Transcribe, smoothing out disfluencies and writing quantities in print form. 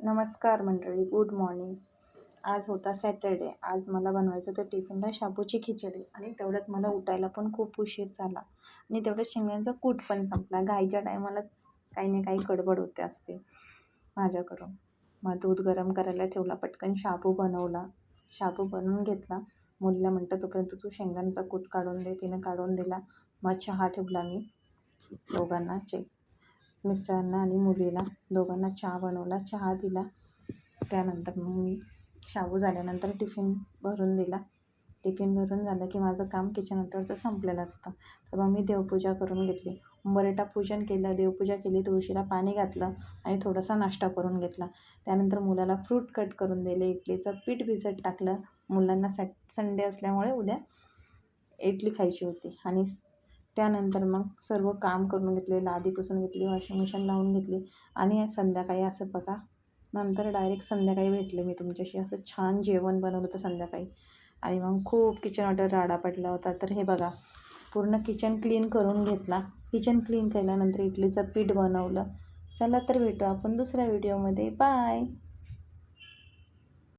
नमस्कार मंडळी, good morning. आज होता सॅटरडे. आज मला बनवायचं होतं टिफिनला शाबूची खिचडी आणि तेवढ्यात मला उठायला पण खूप उशीर झाला आणि तेवढ्यात शेंगदाण्याचा कूट पण संपला. घाईच्या टायमालाच काही ना काही गडबड होते असते माझ्याकडून. मग दूध गरम करायला ठेवला, पटकन शाबू बनवला. शाबू बनवून घेतला. मुलीला म्हटलं तोपर्यंत तू शेंगदाण्याचा कूट काढून दे. तिने काढून दिला. मग चहा ठेवला मी दोघांना, मिस्टरांना आणि मुलीला दोघांना चहा बनवला, चहा दिला. त्यानंतर मग मी शाबू झाल्यानंतर टिफिन भरून दिला. टिफिन भरून झालं की माझं काम किचन ओट्यावरचं संपलेलं असतं. तर मग मी देवपूजा करून घेतली. उंबरठा पूजन केलं, देवपूजा केली, तुळशीला पाणी घातलं आणि थोडासा नाश्ता करून घेतला. त्यानंतर मुलाला फ्रूट कट करून दिले, इडलीचं पीठ भिजत टाकलं. मुलांना संडे असल्यामुळे उद्या इडली खायची होती. आणि त्यानंतर मग सर्व काम करून घेतले, लादी पुसून घेतली, वॉशिंग मशीन लावून घेतली. आणि संध्याकाळी असं बघा, नंतर डायरेक्ट संध्याकाळी भेटले मी तुमच्याशी. असं छान जेवण बनवलं होतं संध्याकाळी. आणि मग खूप किचन ओट्यावर राडा पडला होता. तर हे बघा, पूर्ण किचन क्लीन करून घेतला. किचन क्लीन केल्यानंतर इडलीचं पीठ बनवलं. चला तर भेटू आपण दुसऱ्या व्हिडिओमध्ये. बाय.